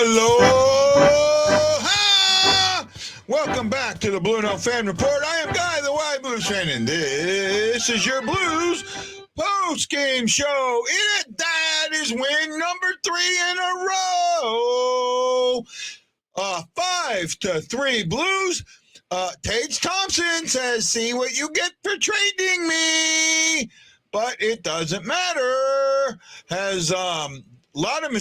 Aloha! Welcome back to the BlueNote Fan Report. I am Guy, the Y Blues fan, and this is your Blues post-game show. That is win number 3 in a row. 5-3 Blues. Tage Thompson says, see what you get for trading me. But it doesn't matter. Has a lot of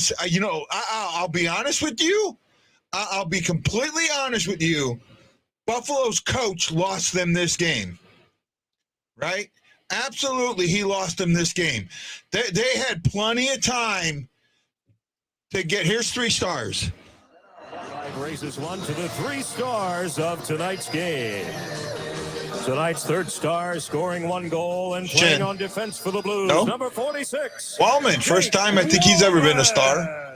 I'll be honest with you. I'll be completely honest with you. Buffalo's coach lost them this game, right? Absolutely, he lost them this game. They had plenty of time to get. Here's 3 stars. Raises one to the 3 stars of tonight's game. Tonight's 3rd star scoring 1 goal and playing on defense for the Blues. No? Number 46. Wallman, first time I think he's ever been a star.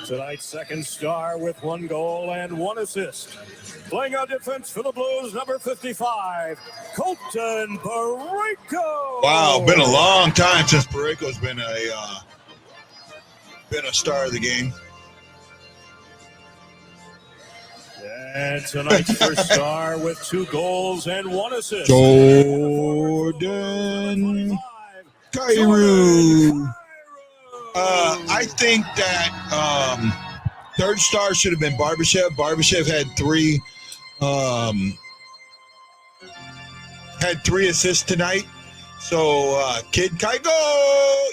Tonight's 2nd star with 1 goal and 1 assist. Playing on defense for the Blues, number 55, Colton Parayko. Wow, been a long time since Parayko's been a star of the game. And tonight's 1st star with 2 goals and 1 assist. Jordan Kyrou. I think that 3rd star should have been Barbashev. Barbashev had 3 assists tonight. So Kid Kygo,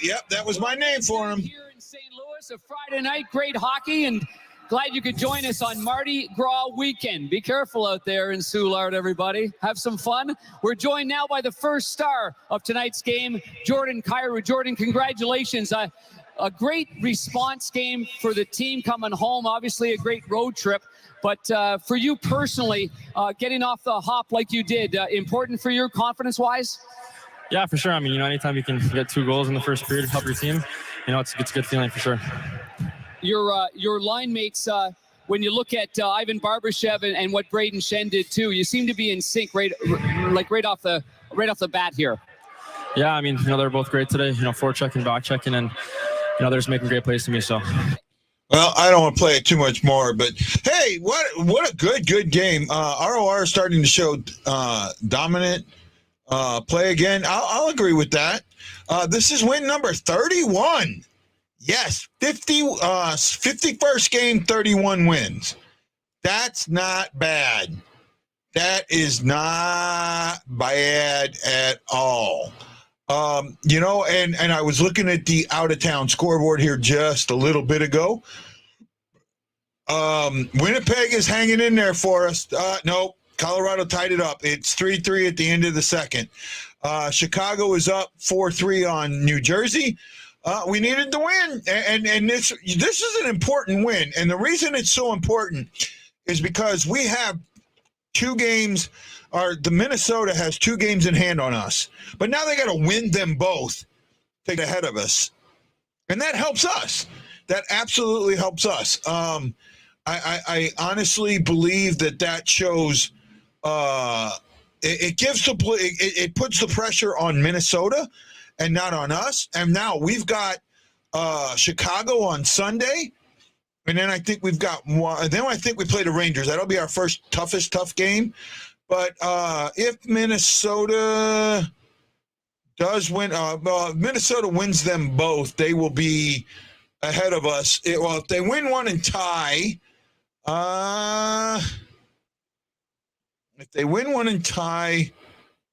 yep, that was my name for him. Here in St. Louis, a Friday night, great hockey, and glad you could join us on Mardi Gras weekend. Be careful out there in Soulard, everybody. Have some fun. We're joined now by the 1st star of tonight's game, Jordan Kyrou. Jordan, congratulations. A great response game for the team coming home. Obviously, a great road trip. But for you personally, getting off the hop like you did, important for your confidence-wise? Yeah, for sure. I mean, anytime you can get 2 goals in the first period, help your team, it's a good feeling for sure. Your line mates, when you look at Ivan Barbashev and what Braden Shen did too, you seem to be in sync right off the bat here. Yeah, I mean, they're both great today. Forechecking, back checking, and they're just making great plays to me. So. Well, I don't want to play it too much more, but hey, what a good game. ROR is starting to show dominant play again. I'll agree with that. This is win number 31. Yes, 51st game, 31 wins. That's not bad. That is not bad at all. And I was looking at the out-of-town scoreboard here just a little bit ago. Winnipeg is hanging in there for us. No, Colorado tied it up. It's 3-3 at the end of the second. Chicago is up 4-3 on New Jersey. We needed to win, and this is an important win. And the reason it's so important is because we have 2 games. The Minnesota has 2 games in hand on us, but now they got to win them both to get ahead of us, and that helps us. That absolutely helps us. I honestly believe that shows. It puts the pressure on Minnesota and not on us. And now we've got Chicago on Sunday. And then I think we've got one. Then I think we play the Rangers. That'll be our first tough game. But if Minnesota does win, Minnesota wins them both, they will be ahead of us. If they win one and tie,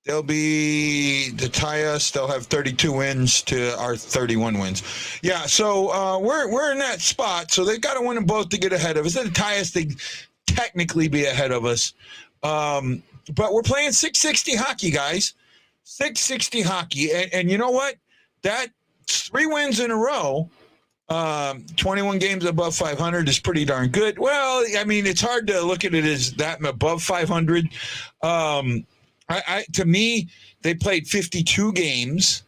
they'll be to tie us. They'll have 32 wins to our 31 wins. Yeah, so we're in that spot. So they've got to win them both to get ahead of us. If they tie us, they technically be ahead of us. But we're playing 660 hockey, guys. 660 hockey. And you know what? That's 3 wins in a row. 21 games above 500 is pretty darn good. Well, I mean, it's hard to look at it as that above 500. To me, they played 52 games,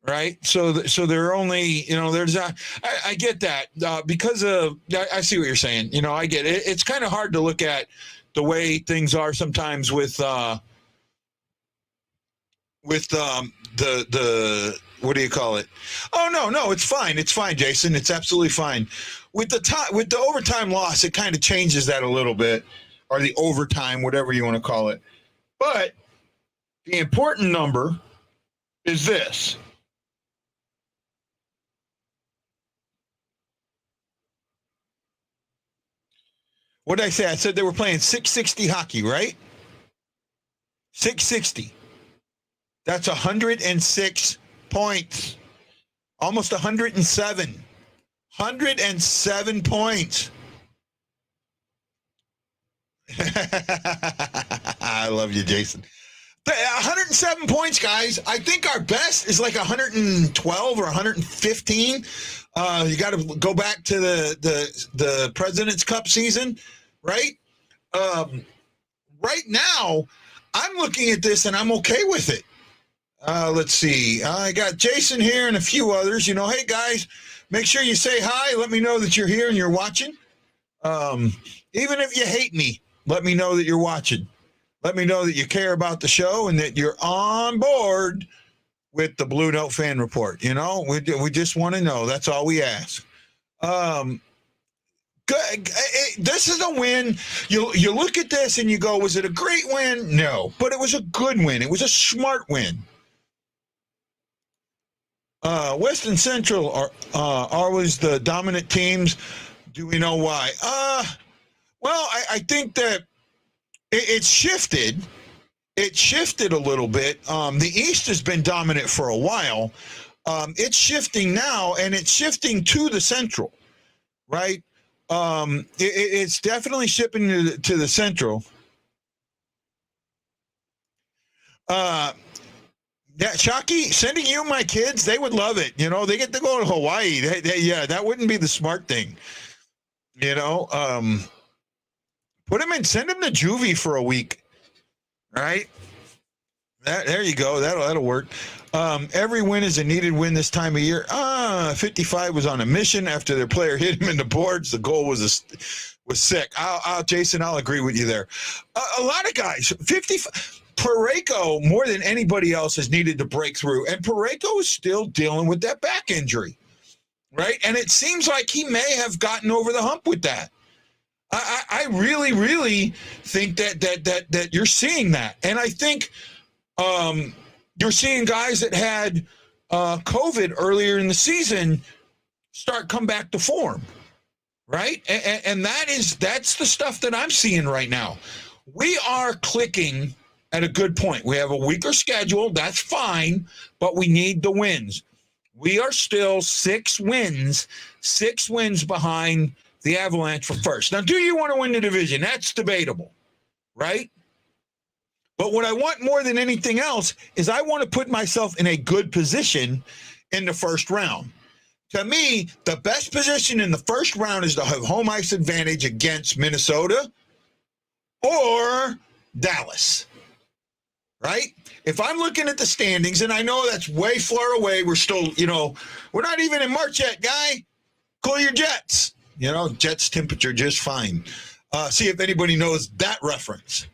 right? So they're only, there's I get that because of, I see what you're saying. I get it. It's kind of hard to look at the way things are sometimes with with the what do you call it? Oh no, it's fine. It's fine, Jason. It's absolutely fine. With the overtime loss, it kind of changes that a little bit, or the overtime, whatever you want to call it. But the important number is this. What did I say? I said they were playing 660 hockey, right? 660. That's 106 points. Almost 107. 107 points. I love you, Jason. 107 points, guys. I think our best is like 112 or 115. You got to go back to the President's Cup season, right? Right now, I'm looking at this and I'm okay with it. Let's see. I got Jason here and a few others. Hey, guys, make sure you say hi. Let me know that you're here and you're watching. Even if you hate me, let me know that you're watching. Let me know that you care about the show and that you're on board with the BlueNote Fan Report. We just want to know. That's all we ask. This is a win. You look at this and you go, was it a great win? No, but it was a good win. It was a smart win. West and Central are always the dominant teams. Do we know why? Well, I think that it's shifted. It shifted a little bit. The East has been dominant for a while. It's shifting now, and it's shifting to the Central, right? It's definitely shifting to the Central. Yeah, Shockey, sending you my kids, they would love it. They get to go to Hawaii. Yeah, that wouldn't be the smart thing. Put them in, send them to juvie for a week, right? There you go. That'll work. Every win is a needed win this time of year. 55 was on a mission after their player hit him in the boards. The goal was sick. Jason, I'll agree with you there. A lot of guys, 55. Parayko, more than anybody else, has needed to break through. And Parayko is still dealing with that back injury, right? And it seems like he may have gotten over the hump with that. I really, really think that you're seeing that. And I think you're seeing guys that had COVID earlier in the season come back to form, right? And that's the stuff that I'm seeing right now. We are clicking at a good point. We have a weaker schedule. That's fine, but we need the wins. We are still 6 wins behind the Avalanche for first. Now, do you want to win the division? That's debatable, right? But what I want more than anything else is I want to put myself in a good position in the first round. To me, the best position in the first round is to have home ice advantage against Minnesota or Dallas. Right? If I'm looking at the standings, and I know that's way far away, we're still, we're not even in March yet, guy. Cool your jets. Jets temperature just fine. See if anybody knows that reference.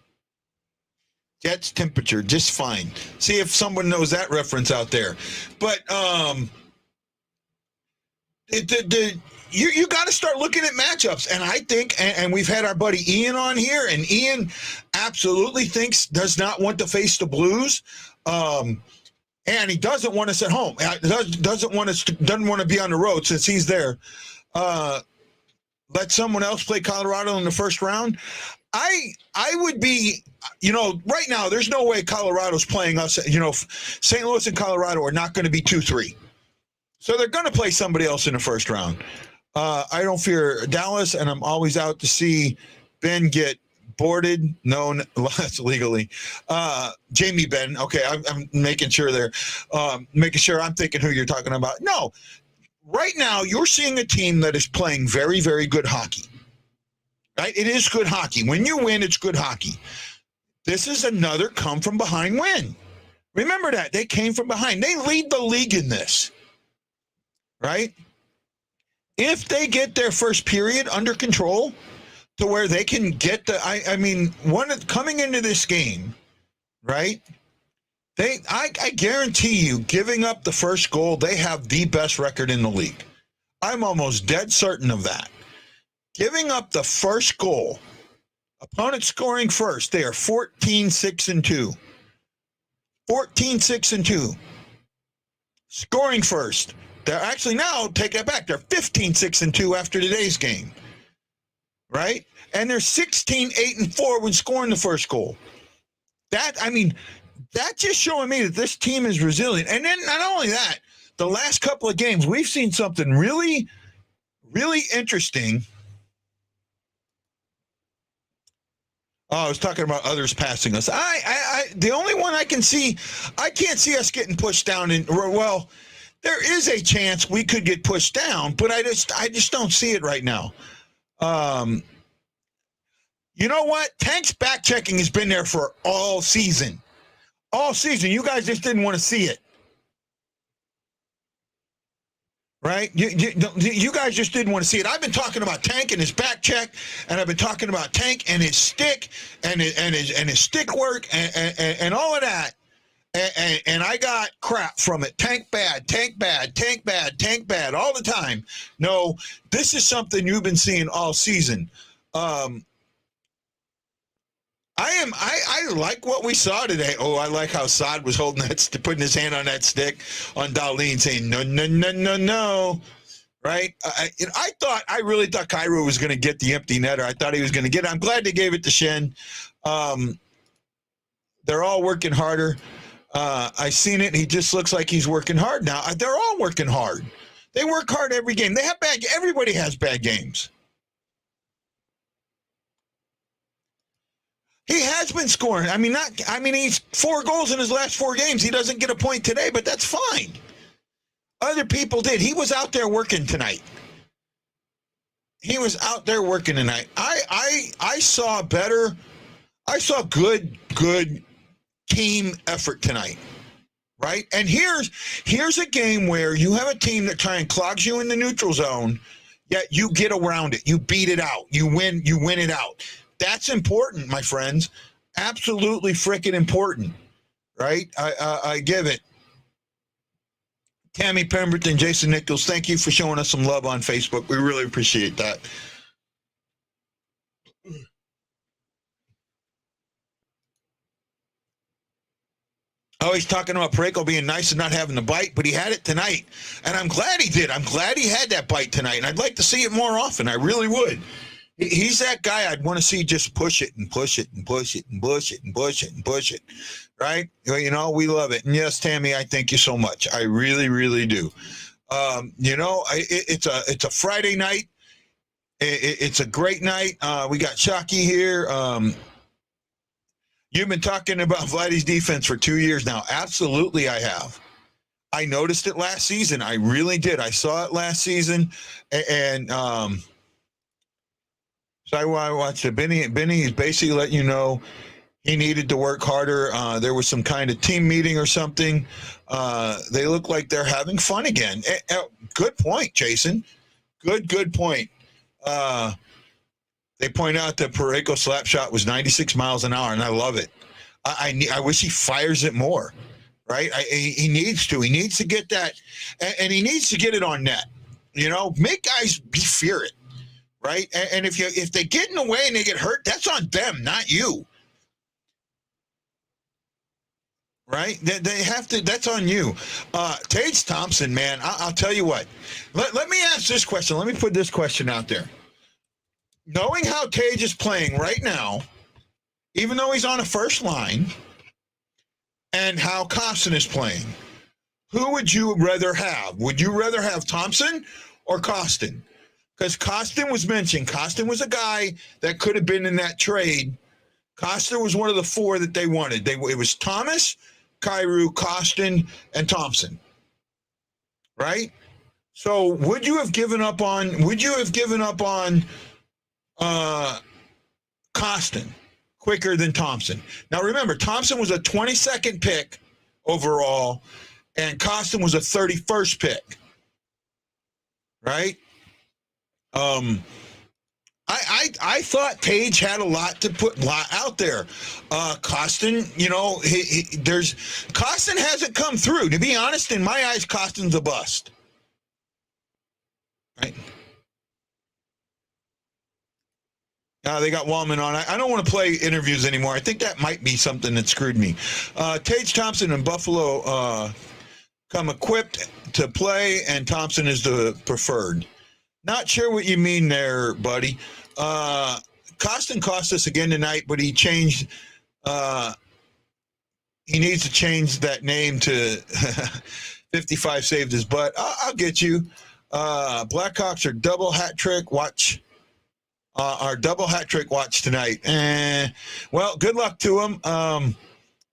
Jets temperature just fine. See if someone knows that reference out there. But you got to start looking at matchups. And I think, and we've had our buddy Ian on here, and Ian absolutely does not want to face the Blues. And he doesn't want us at home. Doesn't want to be on the road since he's there. Let someone else play Colorado in the first round. I would be, right now, there's no way Colorado's playing us. St. Louis and Colorado are not going to be 2-3. So they're going to play somebody else in the first round. I don't fear Dallas, and I'm always out to see Ben get boarded. No, that's legally. Jamie Benn. Okay, I'm making sure there. Making sure I'm thinking who you're talking about. No, right now you're seeing a team that is playing very, very good hockey. Right? It is good hockey. When you win, it's good hockey. This is another come-from-behind win. Remember that. They came from behind. They lead the league in this. Right? If they get their first period under control to where they can get coming into this game, right? I guarantee you, giving up the first goal, they have the best record in the league. I'm almost dead certain of that. Giving up the first goal, opponent scoring first, they are 14-6-2. 14-6-2. Scoring first. They're actually now, take that back, they're 15-6-2 after today's game. Right? And they're 16-8-4 when scoring the first goal. That's just showing me that this team is resilient. And then not only that, the last couple of games, we've seen something really, really interesting. Oh, I was talking about others passing us. The only one I can't see us getting pushed down. Well, there is a chance we could get pushed down, but I just don't see it right now. You know what? Tank's back checking has been there for all season. All season. You guys just didn't want to see it. Right? You guys just didn't want to see it. I've been talking about Tank and his back check, and I've been talking about Tank and his stick and his stick work and all of that. And I got crap from it. Tank bad, Tank bad, Tank bad, Tank bad all the time. No, this is something you've been seeing all season. I like what we saw today. Oh, I like how Saad was holding that, putting his hand on that stick on Darlene, saying no, no, no, no, no. Right? I really thought Cairo was going to get the empty netter. I thought he was going to get it. I'm glad they gave it to Shen. They're all working harder. I seen it. He just looks like he's working hard now. They're all working hard. They work hard every game. They have everybody has bad games. He has been scoring. He's 4 goals in his last 4 games. He doesn't get a point today, but that's fine. Other people did. He was out there working tonight. He was out there working tonight. I saw good team effort tonight. Right? And here's a game where you have a team that try and clogs you in the neutral zone, yet you get around it. You beat it out. You win it out. That's important, my friends. Absolutely freaking important, right? I give it. Tammy Pemberton, Jason Nichols, thank you for showing us some love on Facebook. We really appreciate that. Oh, he's talking about Parayko being nice and not having the bite, but he had it tonight. And I'm glad he did. I'm glad he had that bite tonight. And I'd like to see it more often. I really would. He's that guy I'd want to see just push it and push it and push it and push it and push it and push it, right? You know, we love it. And yes, Tammy, I thank you so much. I really, really do. It's a Friday night. It's a great night. We got Shockey here. You've been talking about Vladdy's defense for 2 years now. Absolutely, I have. I noticed it last season. I really did. I saw it last season, and so I watched it. Benny is basically letting you know he needed to work harder. There was some kind of team meeting or something. They look like they're having fun again. Good point, Jason. Good point. They point out that Parayko slap shot was 96 miles an hour, and I love it. I wish he fires it more, right? He needs to. He needs to get that, and he needs to get it on net. You know, make guys fear it. Right, and if they get in the way and they get hurt, that's on them, not you. Right, they have to. That's on you. Tage Thompson, man, I'll tell you what. Let me ask this question. Let me put this question out there. Knowing how Tage is playing right now, even though he's on the first line, and how Costin is playing, who would you rather have? Would you rather have Thompson or Costin? Because Costin was mentioned. Costin was a guy that could have been in that trade. Costin was one of the 4 that they wanted. It was Thomas, Kyrou, Costin, and Thompson. Right? So would you have given up on Costin quicker than Thompson? Now remember, Thompson was a 22nd pick overall, and Costin was a 31st pick. Right? I thought Page had a lot to put out there. Costin, Costin hasn't come through. To be honest, in my eyes, Costin's a bust. Right? They got Wallman on. I don't want to play interviews anymore. I think that might be something that screwed me. Tage Thompson and Buffalo come equipped to play, and Thompson is the preferred. Not sure what you mean there, buddy. Costin cost us again tonight, but he changed. He needs to change that name to 55 saved his butt. I'll get you. Blackhawks are double hat trick. Watch. Our double hat trick watch tonight. Well, good luck to them.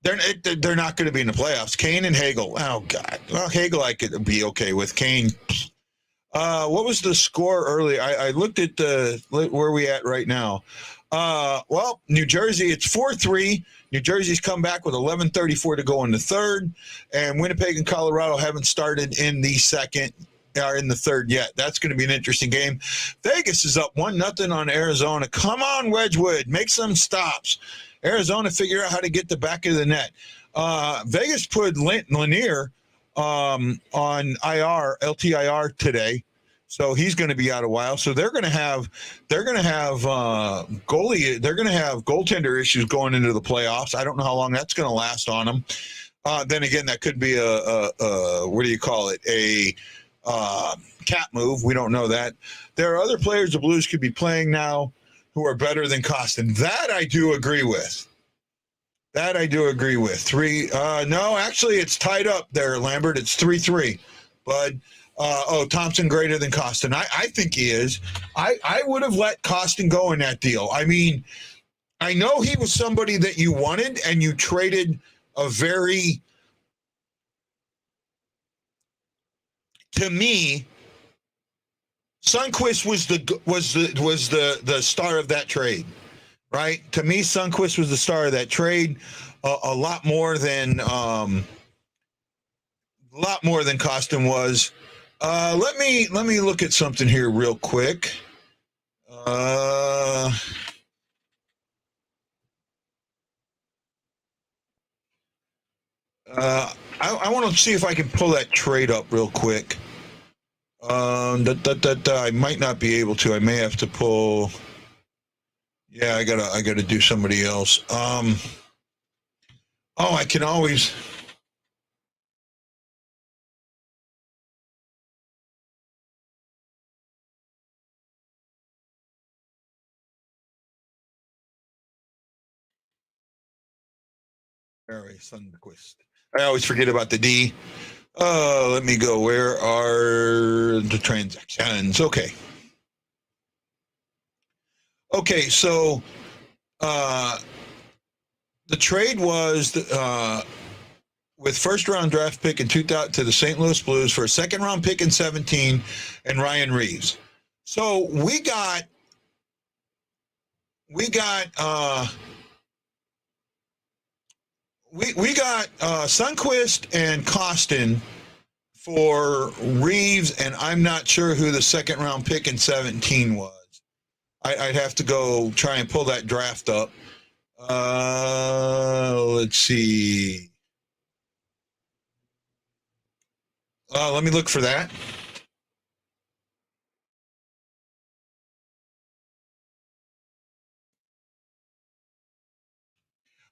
They're not going to be in the playoffs. Kane and Hagel. Oh, God. Well, Hagel I could be okay with. Kane. What was the score early? I looked at where we at right now. Well, New Jersey, it's 4-3. New Jersey's come back with 11:34 to go in the third. And Winnipeg and Colorado haven't started in the second. Are in the third yet. That's going to be an interesting game. Vegas is up 1-0 on Arizona. Come on, Wedgwood. Make some stops. Arizona figure out how to get the back of the net. Vegas put Lanier on LTIR today. So he's going to be out a while. So they're going to have goaltender issues going into the playoffs. I don't know how long that's going to last on them. Then again, that could be a cap move. We don't know that. There are other players the Blues could be playing now who are better than Costin. That I do agree with. No, actually, it's tied up there, Lambert. It's 3-3. Bud. Thompson greater than Costin. I think he is. I would have let Costin go in that deal. I mean, I know he was somebody that you wanted, and you traded a very... To me, Sundqvist was the star of that trade, right? To me, Sundqvist was the star of that trade, a lot more than Costin was. Let me look at something here real quick. I want to see if I can pull that trade up real quick. I might not be able to. I may have to pull. Yeah, I gotta do somebody else. I can always. Barry Sundqvist. I always forget about the D. Let me go. Where are the transactions? Okay, so the trade was with first-round draft pick in 2000 to the St. Louis Blues for a second-round pick in 2017 and Ryan Reeves. So we got Sundqvist and Costin for Reeves, and I'm not sure who the second round pick in 2017 was. I'd have to go try and pull that draft up. Let's see. Let me look for that.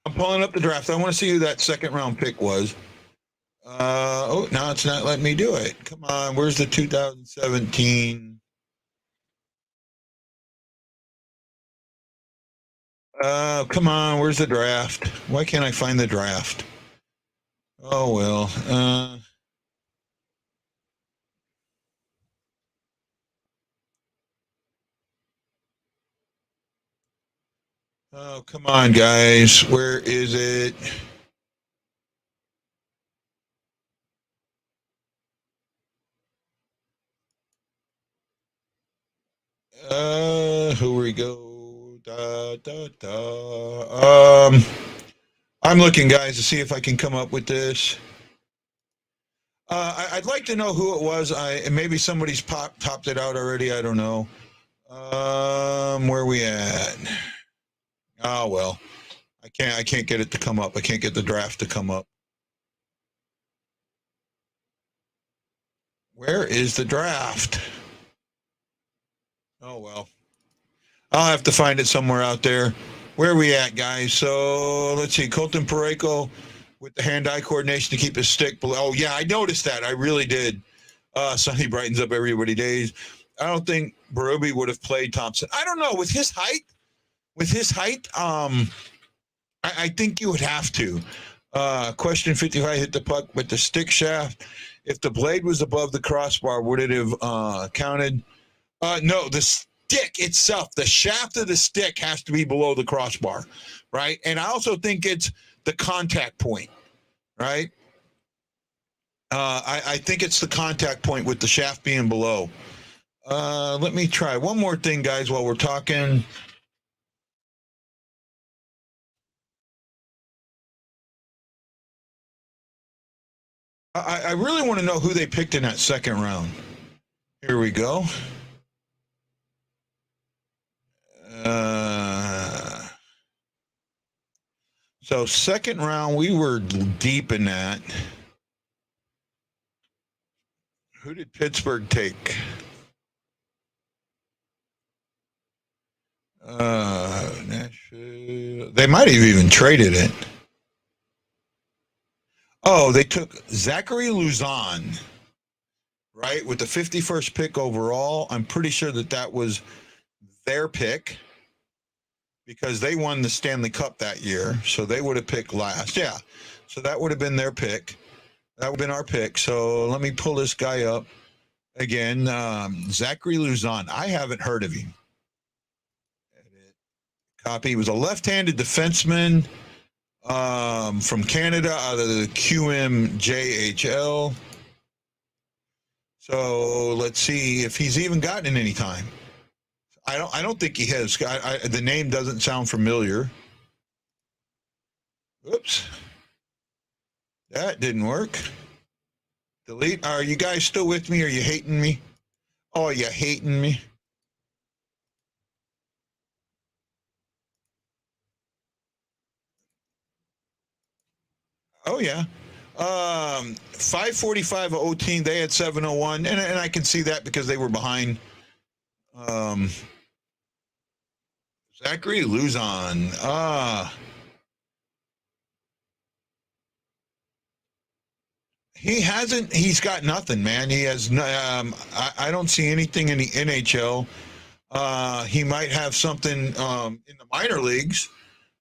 I'm pulling up the draft. I want to see who that second round pick was. Now it's not letting me do it. Come on, where's the 2017? Come on, where's the draft? Why can't I find the draft? Oh, well. Oh, come on, guys. Where is it? Here we go. I'm looking, guys, to see if I can come up with this. I'd like to know who it was. Maybe somebody's popped it out already. I don't know. Where we at? Oh well, I can't get it to come up. I can't get the draft to come up. Where is the draft? Oh well, I'll have to find it somewhere out there. Where are we at, guys? So let's see. Colton Parayko with the hand-eye coordination to keep his stick below. Oh yeah, I noticed that. I really did. Sonny brightens up everybody days. I don't think Berube would have played Thompson. I don't know with his height. I think you would have to. Question 55 hit the puck with the stick shaft. If the blade was above the crossbar, would it have counted? No, the stick itself, the shaft of the stick has to be below the crossbar, right? And I also think it's the contact point, right? I think it's the contact point with the shaft being below. Let me try one more thing, guys, while we're talking. I really want to know who they picked in that second round. Here we go. So second round, we were deep in that. Who did Pittsburgh take? Nashville. They might have even traded it. Oh, they took Zachary Luzon, right, with the 51st pick overall. I'm pretty sure that was their pick because they won the Stanley Cup that year. So they would have picked last. Yeah. So that would have been their pick. That would have been our pick. So let me pull this guy up again. Zachary Luzon. I haven't heard of him. Edit. Copy. He was a left-handed defenseman from Canada out of the QMJHL. So let's see if he's even gotten any time. I don't think he has. The name doesn't sound familiar. Oops. That didn't work. Delete. Are you guys still with me? Or are you hating me? Oh, you hating me? Oh, yeah. 545 OT. They had 701. And I can see that because they were behind. Zachary Luzon. He's got nothing, man. He has, I don't see anything in the NHL. He might have something in the minor leagues,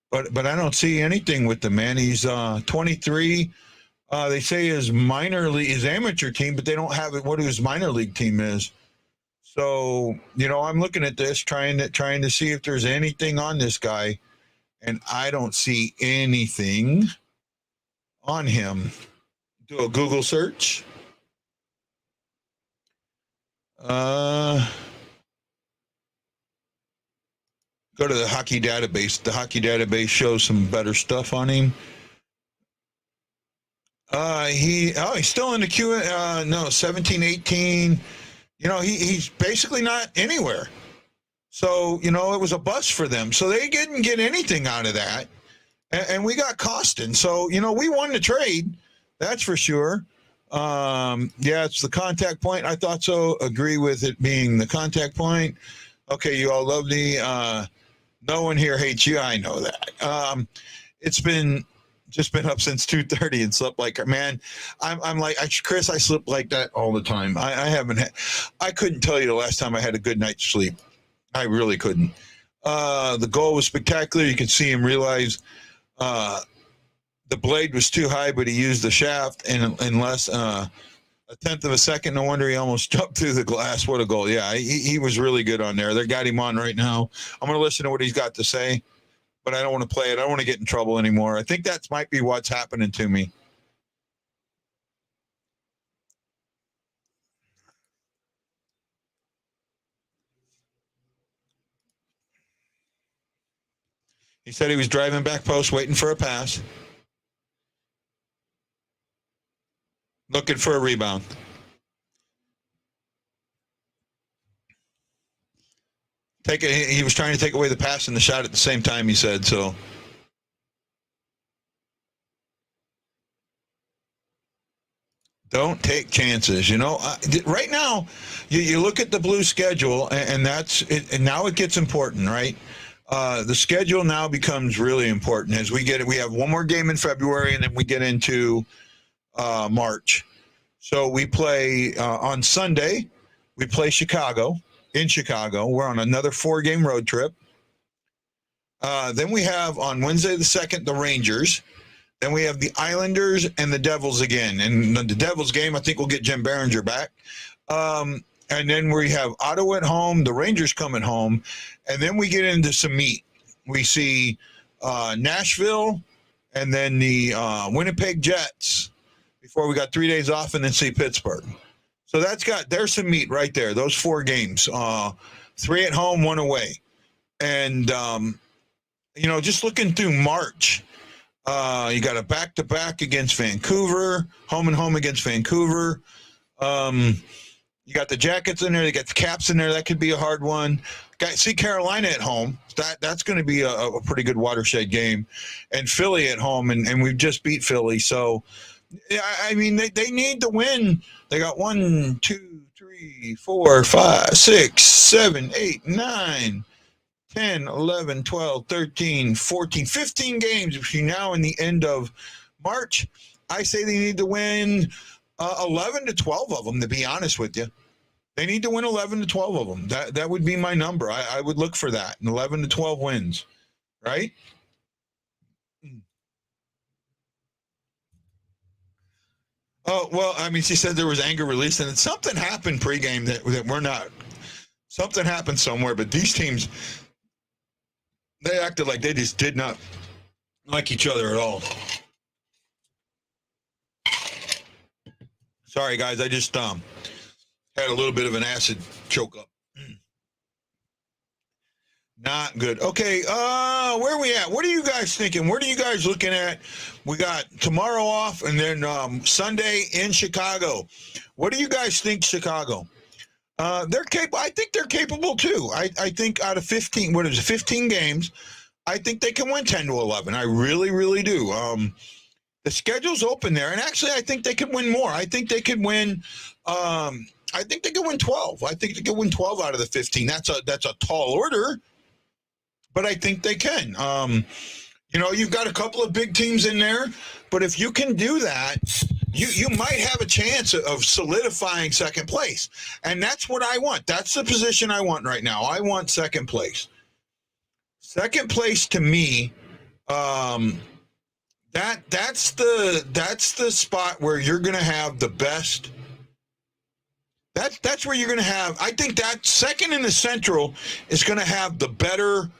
but I don't see anything with the man. He's 23. They say his amateur team, but they don't have what his minor league team is. So, I'm looking at this, trying to see if there's anything on this guy, and I don't see anything on him. Do a Google search. Go to the hockey database. The hockey database shows some better stuff on him. He's still in the queue. No, 17, 18. He's basically not anywhere. So, it was a bust for them. So they didn't get anything out of that. And we got Costin. So, we won the trade. That's for sure. It's the contact point. I thought so. Agree with it being the contact point. Okay, you all love me. No one here hates you. I know that. It's been up since 2:30 and slept like, man, I'm like, Chris, I sleep like that all the time. I couldn't tell you the last time I had a good night's sleep. I really couldn't. The goal was spectacular. You could see him realize the blade was too high, but he used the shaft in less a tenth of a second. No wonder he almost jumped through the glass. What a goal. Yeah, he was really good on there. They got him on right now. I'm going to listen to what he's got to say, but I don't want to play it. I don't want to get in trouble anymore. I think that might be what's happening to me. He said he was driving back post, waiting for a pass. Looking for a rebound. He was trying to take away the pass and the shot at the same time, he said. So don't take chances. Right now, you look at the Blue schedule, and that's it. And now it gets important, right? The schedule now becomes really important as we have one more game in February, and then we get into March. So we play on Sunday. We play Chicago. In Chicago. We're on another 4-game road trip. Then we have on Wednesday the 2nd, the Rangers. Then we have the Islanders and the Devils again. And the Devils game, I think we'll get Jim Behringer back. And then we have Ottawa at home, the Rangers coming home. And then we get into some meat. We see Nashville and then the Winnipeg Jets before we got 3 days off, and then see Pittsburgh. So there's some meat right there. Those 4 games, 3 at home, 1 away. And, just looking through March, you got a back-to-back against Vancouver, home and home against Vancouver. You got the Jackets in there. You got the Caps in there. That could be a hard one. See Carolina at home. That's going to be a pretty good watershed game. And Philly at home, and we've just beat Philly. So, I mean, they need to win. They got 1, 2, 3, 4, 5, 6, 7, 8, 9, 10, 11, 12, 13, 14, 15 games between now and the end of March. I say they need to win 11 to 12 of them, to be honest with you. They need to win 11 to 12 of them. That would be my number. I would look for that, 11 to 12 wins, right? Oh, well, I mean, she said there was anger released, and something happened pregame that we're not. Something happened somewhere, but these teams, they acted like they just did not like each other at all. Sorry, guys, I just had a little bit of an acid choke up. Not good. Okay, where are we at? What are you guys thinking? What are you guys looking at? We got tomorrow off, and then Sunday in Chicago. What do you guys think, Chicago? They're capable. I think they're capable too. I think out of 15 games, I think they can win 10 to 11. I really, really do. The schedule's open there, and actually, I think they could win more. I think they could win. I think they could win 12. I think they could win 12 out of the 15. That's a tall order. But I think they can. You've got a couple of big teams in there, but if you can do that, you might have a chance of solidifying second place. And that's what I want. That's the position I want right now. I want second place. Second place to me, that's the spot where you're going to have the best. That's where you're going to have. I think that second in the Central is going to have the better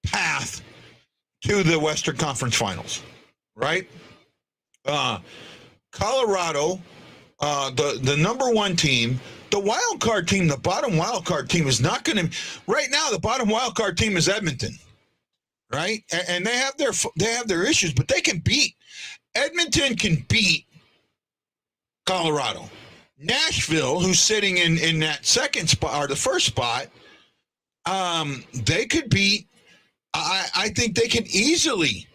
path to the Western Conference Finals, right? Colorado, the number 1 team, the wild card team, the bottom wild card team is not going to. Right now, the bottom wild card team is Edmonton, right? And they have their issues, but they can beat. Edmonton can beat Colorado. Nashville, who's sitting in that second spot or the first spot, they could beat. I think they can easily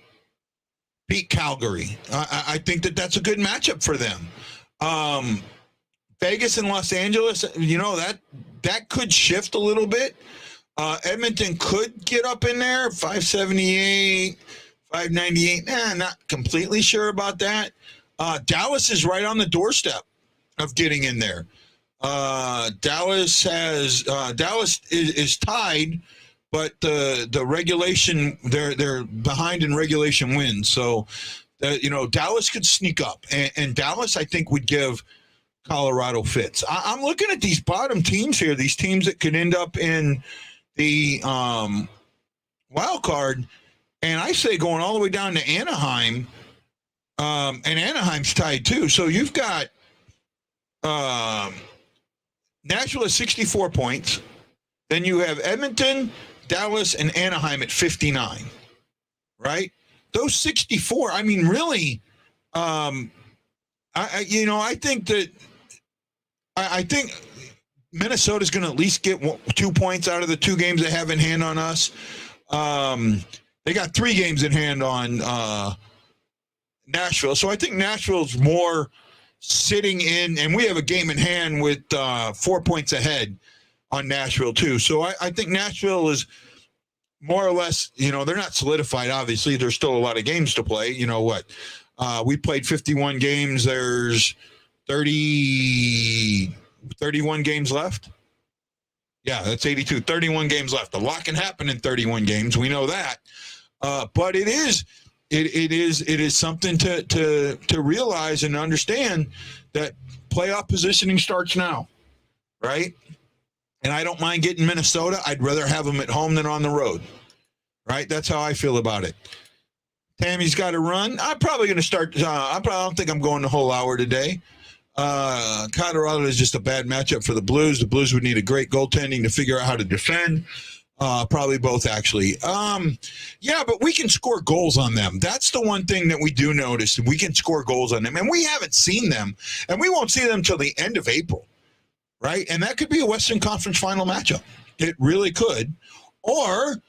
beat Calgary. I think that's a good matchup for them. Vegas and Los Angeles, that could shift a little bit. Edmonton could get up in there, 578, 598. Not completely sure about that. Dallas is right on the doorstep of getting in there. Dallas is tied, but the regulation they're behind in regulation wins. So Dallas could sneak up, and Dallas I think would give Colorado fits. I'm looking at these bottom teams here, these teams that could end up in the wild card, and I say going all the way down to Anaheim, and Anaheim's tied too. So you've got Nashville has 64 points. Then you have Edmonton, Dallas, and Anaheim at 59, right? Those 64, I mean, really, I think Minnesota's going to at least get 2 points out of the 2 games they have in hand on us. They got 3 games in hand on Nashville. So I think Nashville's more sitting in, and we have a game in hand with 4 points ahead on Nashville too. So I think Nashville is more or less, they're not solidified. Obviously, there's still a lot of games to play. You know what? We played 51 games. There's 31 games left. Yeah, that's 82. 31 games left. A lot can happen in 31 games. We know that. But it is something to realize and understand that playoff positioning starts now, right? And I don't mind getting Minnesota. I'd rather have them at home than on the road, right? That's how I feel about it. Tammy's got to run. I'm probably going to start. I don't think I'm going the whole hour today. Colorado is just a bad matchup for the Blues. The Blues would need a great goaltending to figure out how to defend. Probably both, actually. Yeah, but we can score goals on them. That's the one thing that we do notice. We can score goals on them, and we haven't seen them, and we won't see them till the end of April, right? And that could be a Western Conference final matchup. It really could. Or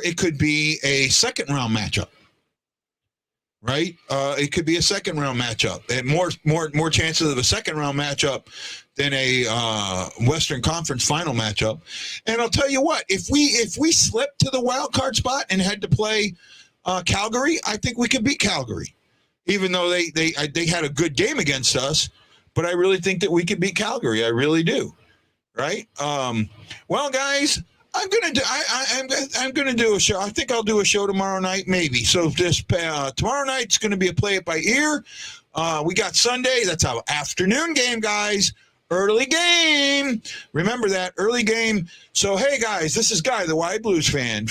it could be a second-round matchup, right? It could be a second-round matchup, and more chances of a second-round matchup than a Western Conference final matchup. And I'll tell you what, if we slip to the wild card spot and had to play Calgary, I think we could beat Calgary, even though they had a good game against us. But I really think that we could beat Calgary. I really do, right? Well, guys, I'm gonna do a show. I think I'll do a show tomorrow night, maybe. So this tomorrow night's gonna be a play it by ear. We got Sunday. That's our afternoon game, guys. Early game. Remember that, early game. So, hey, guys, this is Guy, the Wide Blues fan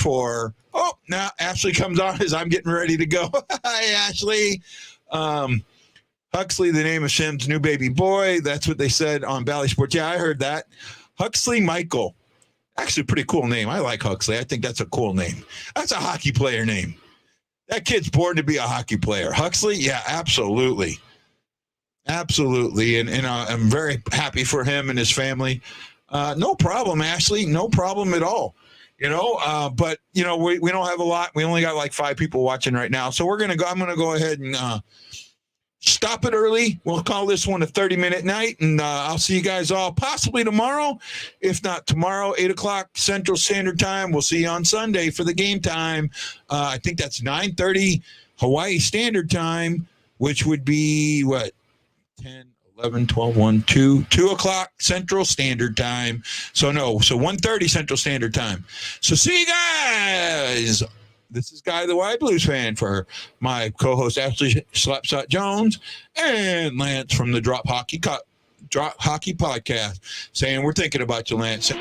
now Ashley comes on as I'm getting ready to go. Hi, Ashley. Huxley, the name of Shem's new baby boy. That's what they said on Bally Sports. Yeah, I heard that. Huxley Michael. Actually, a pretty cool name. I like Huxley. I think that's a cool name. That's a hockey player name. That kid's born to be a hockey player. Huxley? Yeah, absolutely. Absolutely, and I'm very happy for him and his family. No problem, Ashley. No problem at all. But we don't have a lot. We only got like 5 people watching right now, so I'm gonna go ahead and stop it early. We'll call this one a 30-minute night, and I'll see you guys all possibly tomorrow. If not tomorrow, 8:00 Central Standard Time. We'll see you on Sunday for the game time. I think that's 9:30 Hawaii Standard Time, which would be what? 10, 11, 12, 1, 2 o'clock Central Standard Time. So 1:30 Central Standard Time. So see you guys. This is Guy, the Wide Blues fan, for my co-host Ashley Slapshot Jones and Lance from the Drop Hockey Podcast, saying we're thinking about you, Lance.